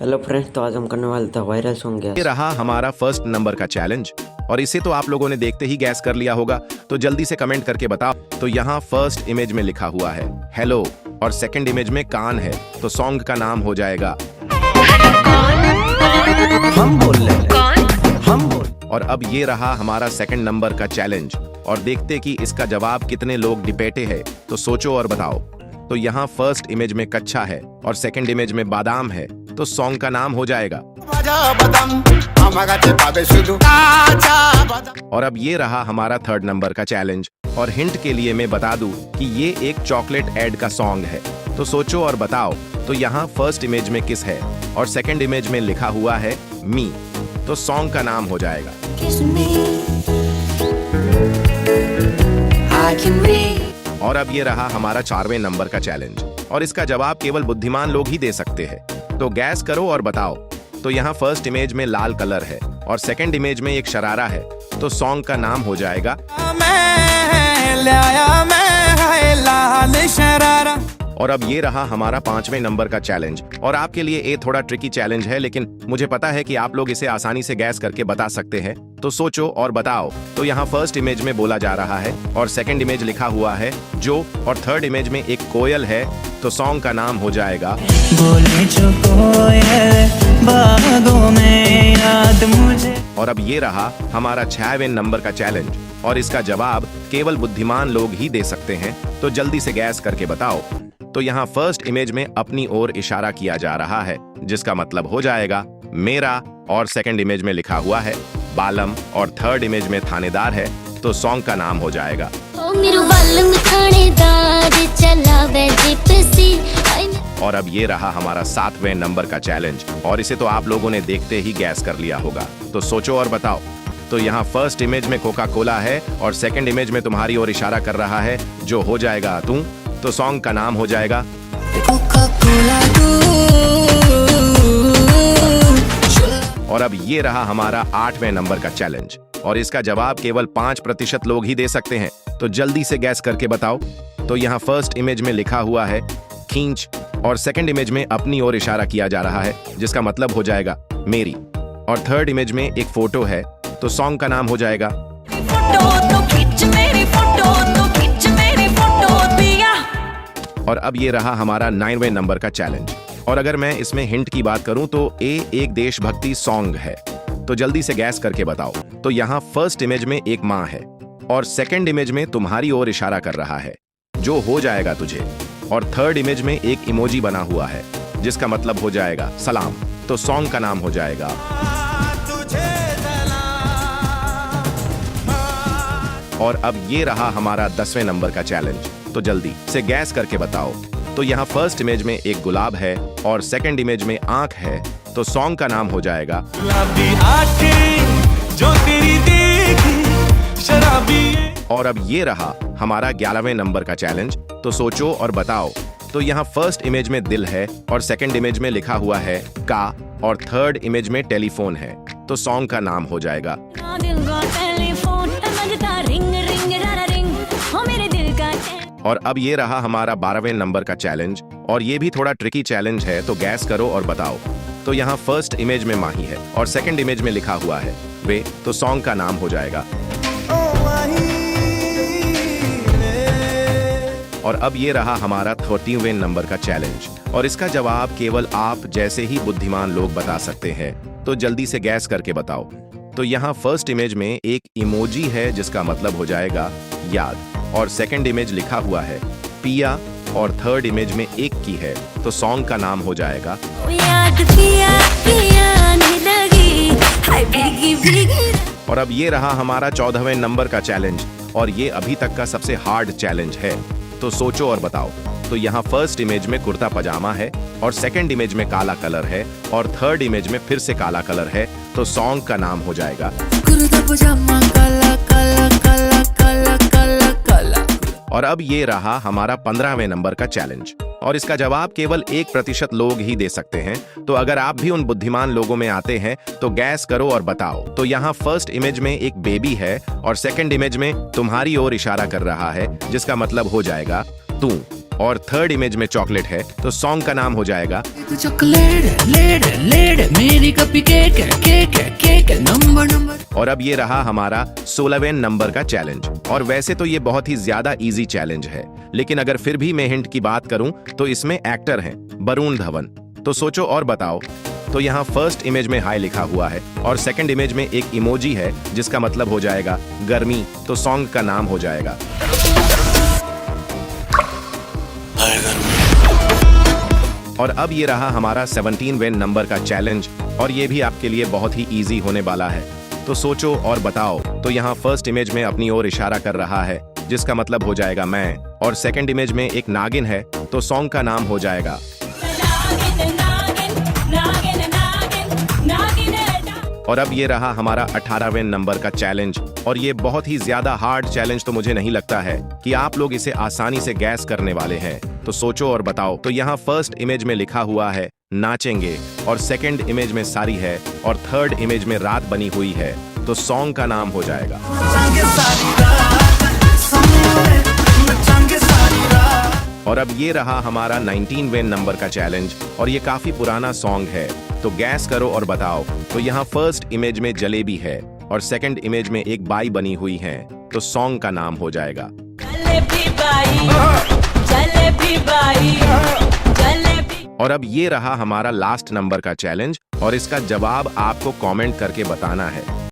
Hello friends, तो आज हम करने वाले थे वायरल सॉन्ग। ये रहा हमारा फर्स्ट नंबर का चैलेंज और इसे तो आप लोगों ने देखते ही गैस कर लिया होगा, तो जल्दी से कमेंट करके बताओ। तो यहाँ फर्स्ट इमेज में लिखा हुआ है हेलो और सेकंड इमेज में कान है, तो सॉन्ग का नाम हो जाएगा हम बोल रहे हैं, हम बोल। और अब ये रहा हमारा सेकंड नंबर का चैलेंज और देखते कि इसका जवाब कितने लोग डिपेटे हैं, तो सोचो और बताओ। तो यहाँ फर्स्ट इमेज में कच्चा है और सेकंड इमेज में बादाम है, तो सॉन्ग का नाम हो जाएगा। और अब ये रहा हमारा थर्ड नंबर का चैलेंज और हिंट के लिए मैं बता दूं कि ये एक चॉकलेट एड का सॉन्ग है, तो सोचो और बताओ। तो यहाँ फर्स्ट इमेज में किस है और सेकंड इमेज में लिखा हुआ है मी, तो सॉन्ग का नाम हो जाएगा। और अब ये रहा हमारा 4वें नंबर का चैलेंज और इसका जवाब केवल बुद्धिमान लोग ही दे सकते हैं, तो गैस करो और बताओ। तो यहाँ फर्स्ट इमेज में लाल कलर है और सेकंड इमेज में एक शरारा है, तो सॉन्ग का नाम हो जाएगा लाल शरारा। और अब ये रहा हमारा 5वें नंबर का चैलेंज और आपके लिए ये थोड़ा ट्रिकी चैलेंज है, लेकिन मुझे पता है कि आप लोग इसे आसानी से गैस करके बता सकते हैं, तो सोचो और बताओ। तो यहाँ फर्स्ट इमेज में बोला जा रहा है और सेकंड इमेज लिखा हुआ है जो, और थर्ड इमेज में एक कोयल है, तो सॉन्ग का नाम हो जाएगा बोले जो कोयल बागों में याद मुझे। और अब ये रहा हमारा 6वें नंबर का चैलेंज और इसका जवाब केवल बुद्धिमान लोग ही दे सकते हैं, तो जल्दी से गैस करके बताओ। तो यहाँ फर्स्ट इमेज में अपनी ओर इशारा किया जा रहा है, जिसका मतलब हो जाएगा मेरा, और सेकंड इमेज में लिखा हुआ है बालम, और थर्ड इमेज में थानेदार है, तो सॉन्ग का नाम हो जाएगा और अब ये रहा हमारा 7वें नंबर का चैलेंज और इसे तो आप लोगों ने देखते ही गैस कर लिया होगा, तो सोचो और बताओ। तो यहाँ फर्स्ट इमेज में कोका कोला है और सेकंड इमेज में तुम्हारी ओर इशारा कर रहा है, जो हो जाएगा तू, तो सॉन्ग का नाम हो जाएगा और अब ये रहा हमारा 8वें नंबर का चैलेंज और इसका जवाब केवल 5% लोग ही दे सकते हैं, तो जल्दी से गैस करके बताओ। तो यहाँ फर्स्ट इमेज में लिखा हुआ है खींच और सेकंड इमेज में अपनी ओर इशारा किया जा रहा है, जिसका मतलब हो जाएगा मेरी, और थर्ड इमेज में एक फोटो है, तो सॉन्ग का नाम हो जाएगा और अब ये रहा हमारा 9वें नंबर का चैलेंज और अगर मैं इसमें हिंट की बात करूं तो एक देशभक्ति सॉन्ग है, तो जल्दी से गैस करके बताओ। तो यहाँ फर्स्ट इमेज में एक माँ है और सेकंड इमेज में तुम्हारी ओर इशारा कर रहा है, जो हो जाएगा तुझे, और थर्ड इमेज में एक इमोजी बना हुआ है, जिसका मतलब हो जाएगा सलाम, तो सॉन्ग का नाम हो जाएगा और अब ये रहा हमारा 10वें नंबर का चैलेंज, तो जल्दी से गैस करके बताओ। तो यहाँ फर्स्ट इमेज में एक गुलाब है और सेकंड इमेज में आंख है, तो सॉन्ग का नाम हो जाएगा जो तेरी देखी शराबी। और अब ये रहा हमारा 11वें नंबर का चैलेंज, तो सोचो और बताओ। तो यहाँ फर्स्ट इमेज में दिल है और सेकंड इमेज में लिखा हुआ है का, और थर्ड इमेज में टेलीफोन है, तो सॉन्ग का नाम हो जाएगा और अब ये रहा हमारा 12वें नंबर का चैलेंज और ये भी थोड़ा ट्रिकी चैलेंज है, तो गैस करो और बताओ। तो यहाँ फर्स्ट इमेज में माही है और सेकंड इमेज में लिखा हुआ है वे, तो सॉन्ग का नाम हो जाएगा और अब ये रहा हमारा 13वें नंबर का चैलेंज और इसका जवाब केवल आप जैसे ही बुद्धिमान लोग बता सकते हैं, तो जल्दी से गैस करके बताओ। तो यहाँ फर्स्ट इमेज में एक इमोजी है, जिसका मतलब हो जाएगा याद, और सेकंड इमेज लिखा हुआ है पिया, और थर्ड इमेज में एक की है, तो सॉन्ग का नाम हो जाएगा और अब ये रहा हमारा 14वें नंबर का चैलेंज और ये अभी तक का सबसे हार्ड चैलेंज है, तो सोचो और बताओ। तो यहाँ फर्स्ट इमेज में कुर्ता पजामा है और सेकंड इमेज में काला कलर है और थर्ड इमेज में फिर से काला कलर है, तो सॉन्ग का नाम हो जाएगा कुर्ता पजामा काला काला काला काला काला काला। और अब ये रहा हमारा 15वें नंबर का चैलेंज और इसका जवाब केवल 1% लोग ही दे सकते हैं, तो अगर आप भी उन बुद्धिमान लोगों में आते हैं तो गैस करो और बताओ। तो यहाँ फर्स्ट इमेज में एक बेबी है और सेकंड इमेज में तुम्हारी ओर इशारा कर रहा है, जिसका मतलब हो जाएगा तू, और थर्ड इमेज में चॉकलेट है, तो सॉन्ग का नाम हो जाएगा चॉकलेट। Jalebi cake number. और अब ये रहा हमारा 16वें नंबर का चैलेंज। और वैसे तो ये बहुत ही ज्यादा इजी चैलेंज है, लेकिन अगर फिर भी मैं हिंट की बात करूं तो इसमें एक्टर हैं वरुण धवन। तो सोचो और बताओ। तो यहाँ फर्स्ट इमेज में हाई लिखा हुआ है और सेकंड इमेज में एक इमोजी है जिसका मतलब हो जाएगा गर्मी। तो सॉन्ग का नाम हो जाएगा। और अब ये रहा हमारा 17वें नंबर का चैलेंज, और ये भी आपके लिए बहुत ही इजी होने वाला है। तो सोचो और बताओ। तो यहाँ फर्स्ट इमेज में अपनी ओर इशारा कर रहा है जिसका मतलब हो जाएगा मैं, और सेकंड इमेज में एक नागिन है। तो सॉन्ग का नाम हो जाएगा। और अब ये रहा हमारा 18वें नंबर का चैलेंज, और ये बहुत ही ज्यादा हार्ड चैलेंज तो मुझे नहीं लगता है कि आप लोग इसे आसानी से गैस करने वाले हैं। तो सोचो और बताओ। तो यहाँ फर्स्ट इमेज में लिखा हुआ है नाचेंगे, और सेकंड इमेज में सारी है, और थर्ड इमेज में रात बनी हुई है। तो सॉन्ग का नाम हो जाएगा। और अब ये रहा हमारा 19वें नंबर का चैलेंज, और ये काफी पुराना सॉन्ग है। तो गैस करो और बताओ। तो यहाँ फर्स्ट इमेज में जलेबी है और सेकंड इमेज में एक बाई बनी हुई है। तो सॉन्ग का नाम हो जाएगा। और अब ये रहा हमारा लास्ट नंबर का चैलेंज, और इसका जवाब आपको कमेंट करके बताना है।